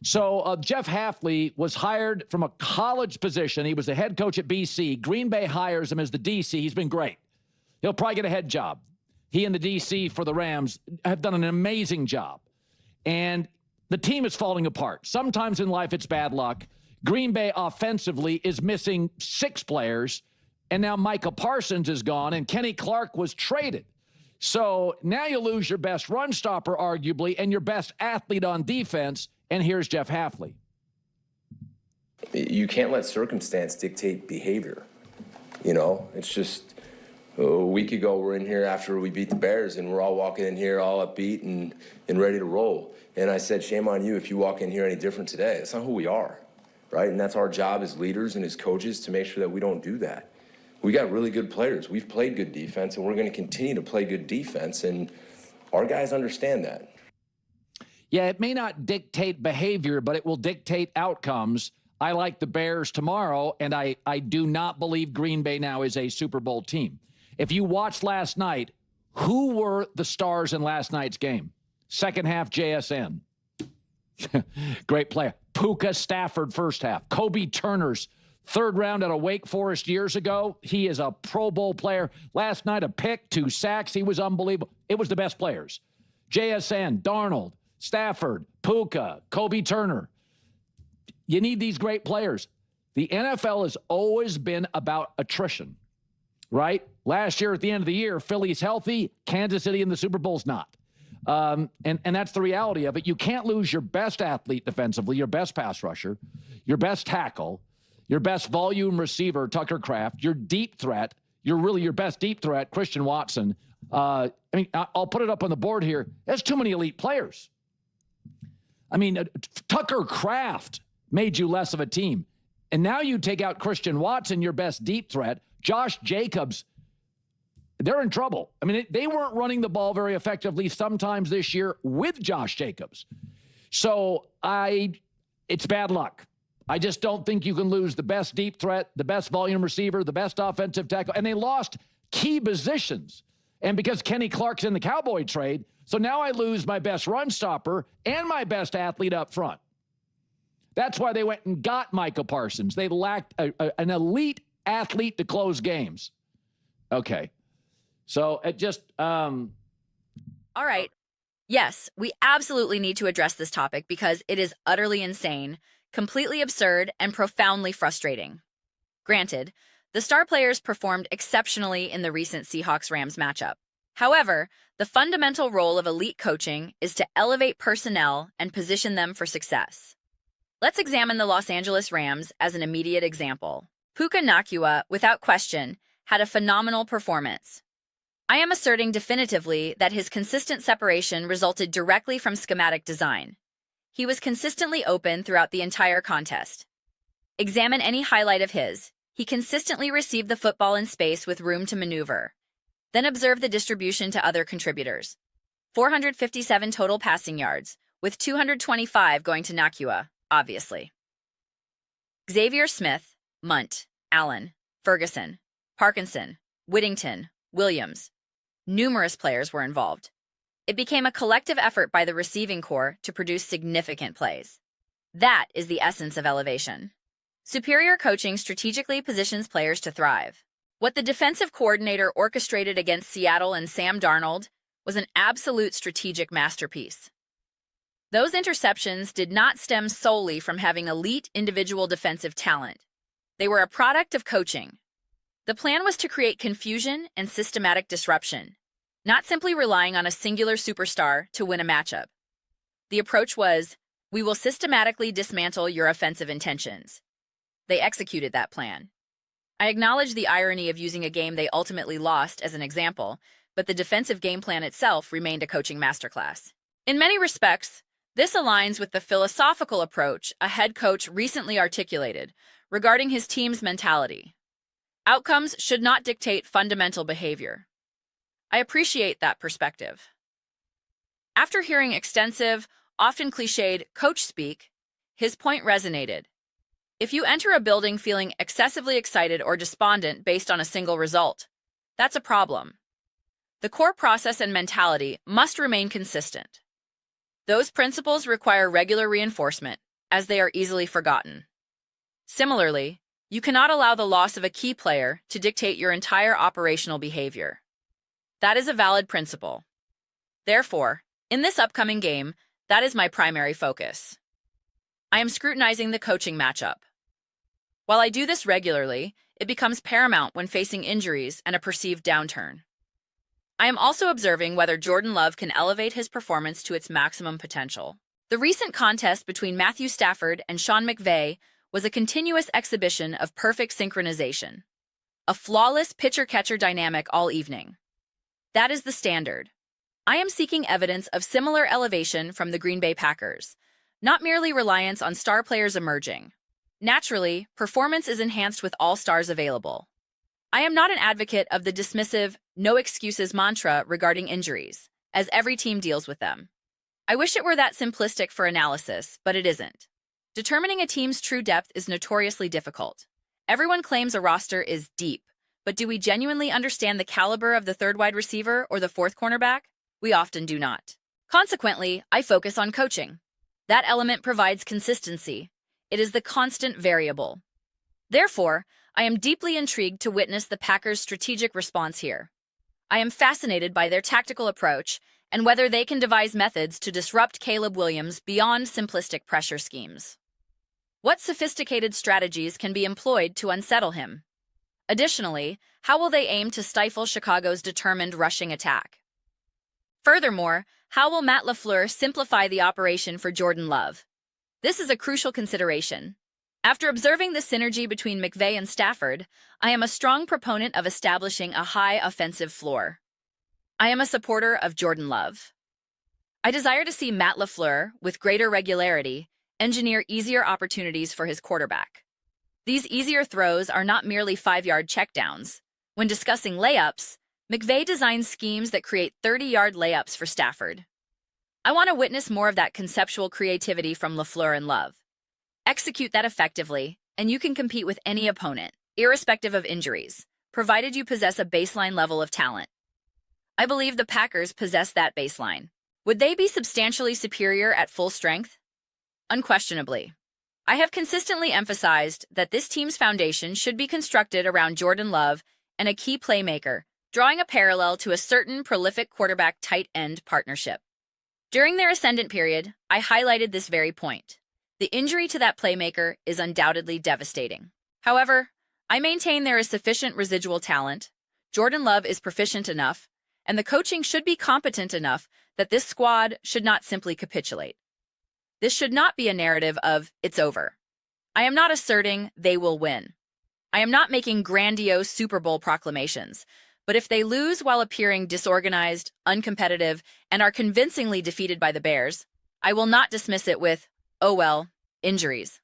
So Jeff Hafley was hired from a college position. He was the head coach at BC. Green Bay hires him as the DC. He's been great. He'll probably get a head job. He and the DC for the Rams have done an amazing job. And the team is falling apart. Sometimes in life it's bad luck. Green Bay offensively is missing 6 players, and now Micah Parsons is gone, and Kenny Clark was traded. So now you lose your best run stopper, arguably, and your best athlete on defense, and here's Jeff Hafley. You can't let circumstance dictate behavior. You know, it's just a week ago we're in here after we beat the Bears, and we're all walking in here all upbeat and ready to roll. And I said, shame on you if you walk in here any different today. That's not who we are, right? And that's our job as leaders and as coaches to make sure that we don't do that. We got really good players. We've played good defense, and we're going to continue to play good defense, and our guys understand that. Yeah, it may not dictate behavior, but it will dictate outcomes. I like the Bears tomorrow, and I do not believe Green Bay now is a Super Bowl team. If you watched last night, who were the stars in last night's game? Second half, JSN. Great player. Puka Stafford first half. Kobe Turner's third round out of Wake Forest years ago. He is a Pro Bowl player. Last night, a pick, 2 sacks. He was unbelievable. It was the best players. JSN, Darnold, Stafford, Puka, Kobe Turner. You need these great players. The NFL has always been about attrition, right? Last year at the end of the year, Philly's healthy, Kansas City in the Super Bowl's not. And that's the reality of it. You can't lose your best athlete defensively, your best pass rusher, your best tackle, your best volume receiver, Tucker Kraft, your deep threat, your best deep threat, Christian Watson. I mean, I'll put it up on the board here. There's too many elite players. I mean, Tucker Kraft made you less of a team. And now you take out Christian Watson, your best deep threat, Josh Jacobs. They're in trouble. I mean, they weren't running the ball very effectively sometimes this year with Josh Jacobs. So it's bad luck. I just don't think you can lose the best deep threat, the best volume receiver, the best offensive tackle. And they lost key positions. And because Kenny Clark's in the Cowboy trade, so now I lose my best run stopper and my best athlete up front. That's why they went and got Micah Parsons. They lacked an elite athlete to close games. Okay. So it just... All right. Yes, we absolutely need to address this topic because it is utterly insane, completely absurd, and profoundly frustrating. Granted, the star players performed exceptionally in the recent Seahawks-Rams matchup. However, the fundamental role of elite coaching is to elevate personnel and position them for success. Let's examine the Los Angeles Rams as an immediate example. Puka Nacua, without question, had a phenomenal performance. I am asserting definitively that his consistent separation resulted directly from schematic design. He was consistently open throughout the entire contest. Examine any highlight of his. He consistently received the football in space with room to maneuver. Then observe the distribution to other contributors. 457 total passing yards, with 225 going to Nacua, obviously. Xavier Smith, Munt, Allen, Ferguson, Parkinson, Whittington, Williams. Numerous players were involved. It became a collective effort by the receiving corps to produce significant plays. That is the essence of elevation. Superior coaching strategically positions players to thrive. What the defensive coordinator orchestrated against Seattle and Sam Darnold was an absolute strategic masterpiece. Those interceptions did not stem solely from having elite individual defensive talent. They were a product of coaching. The plan was to create confusion and systematic disruption, not simply relying on a singular superstar to win a matchup. The approach was, we will systematically dismantle your offensive intentions. They executed that plan. I acknowledge the irony of using a game they ultimately lost as an example, but the defensive game plan itself remained a coaching masterclass. In many respects, this aligns with the philosophical approach a head coach recently articulated regarding his team's mentality. Outcomes should not dictate fundamental behavior. I appreciate that perspective. After hearing extensive, often cliched coach speak, his point resonated. If you enter a building feeling excessively excited or despondent based on a single result, that's a problem. The core process and mentality must remain consistent. Those principles require regular reinforcement, as they are easily forgotten. Similarly, you cannot allow the loss of a key player to dictate your entire operational behavior. That is a valid principle. Therefore, in this upcoming game, that is my primary focus. I am scrutinizing the coaching matchup. While I do this regularly, it becomes paramount when facing injuries and a perceived downturn. I am also observing whether Jordan Love can elevate his performance to its maximum potential. The recent contest between Matthew Stafford and Sean McVay was a continuous exhibition of perfect synchronization. A flawless pitcher-catcher dynamic all evening. That is the standard. I am seeking evidence of similar elevation from the Green Bay Packers, not merely reliance on star players emerging. Naturally, performance is enhanced with all stars available. I am not an advocate of the dismissive, no excuses mantra regarding injuries, as every team deals with them. I wish it were that simplistic for analysis, but it isn't. Determining a team's true depth is notoriously difficult. Everyone claims a roster is deep, but do we genuinely understand the caliber of the third wide receiver or the fourth cornerback? We often do not. Consequently, I focus on coaching. That element provides consistency. It is the constant variable. Therefore, I am deeply intrigued to witness the Packers' strategic response here. I am fascinated by their tactical approach and whether they can devise methods to disrupt Caleb Williams beyond simplistic pressure schemes. What sophisticated strategies can be employed to unsettle him? Additionally, how will they aim to stifle Chicago's determined rushing attack? Furthermore, how will Matt LaFleur simplify the operation for Jordan Love? This is a crucial consideration. After observing the synergy between McVay and Stafford, I am a strong proponent of establishing a high offensive floor. I am a supporter of Jordan Love. I desire to see Matt LaFleur, with greater regularity, engineer easier opportunities for his quarterback. These easier throws are not merely 5-yard checkdowns. When discussing layups, McVay designs schemes that create 30-yard layups for Stafford. I want to witness more of that conceptual creativity from LaFleur and Love. Execute that effectively, and you can compete with any opponent, irrespective of injuries, provided you possess a baseline level of talent. I believe the Packers possess that baseline. Would they be substantially superior at full strength? Unquestionably. I have consistently emphasized that this team's foundation should be constructed around Jordan Love and a key playmaker, drawing a parallel to a certain prolific quarterback tight end partnership. During their ascendant period, I highlighted this very point. The injury to that playmaker is undoubtedly devastating. However, I maintain there is sufficient residual talent, Jordan Love is proficient enough, and the coaching should be competent enough that this squad should not simply capitulate. This should not be a narrative of, it's over. I am not asserting they will win. I am not making grandiose Super Bowl proclamations, but if they lose while appearing disorganized, uncompetitive, and are convincingly defeated by the Bears, I will not dismiss it with, oh well, injuries.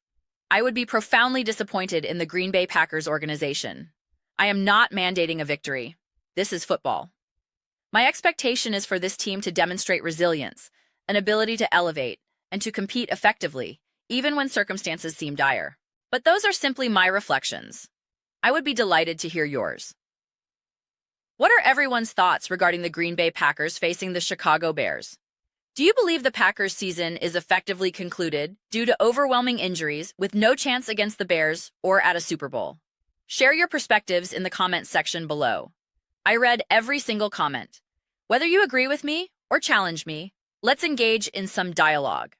I would be profoundly disappointed in the Green Bay Packers organization. I am not mandating a victory. This is football. My expectation is for this team to demonstrate resilience, an ability to elevate, and to compete effectively, even when circumstances seem dire. But those are simply my reflections. I would be delighted to hear yours. What are everyone's thoughts regarding the Green Bay Packers facing the Chicago Bears? Do you believe the Packers' season is effectively concluded due to overwhelming injuries with no chance against the Bears or at a Super Bowl? Share your perspectives in the comments section below. I read every single comment. Whether you agree with me or challenge me, let's engage in some dialogue.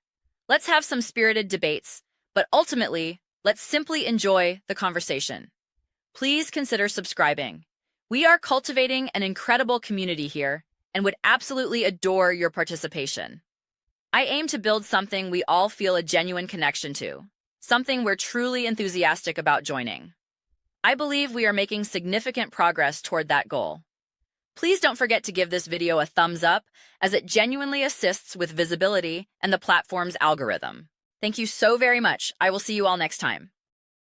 Let's have some spirited debates, but ultimately, let's simply enjoy the conversation. Please consider subscribing. We are cultivating an incredible community here and would absolutely adore your participation. I aim to build something we all feel a genuine connection to, something we're truly enthusiastic about joining. I believe we are making significant progress toward that goal. Please don't forget to give this video a thumbs up, as it genuinely assists with visibility and the platform's algorithm. Thank you so very much. I will see you all next time.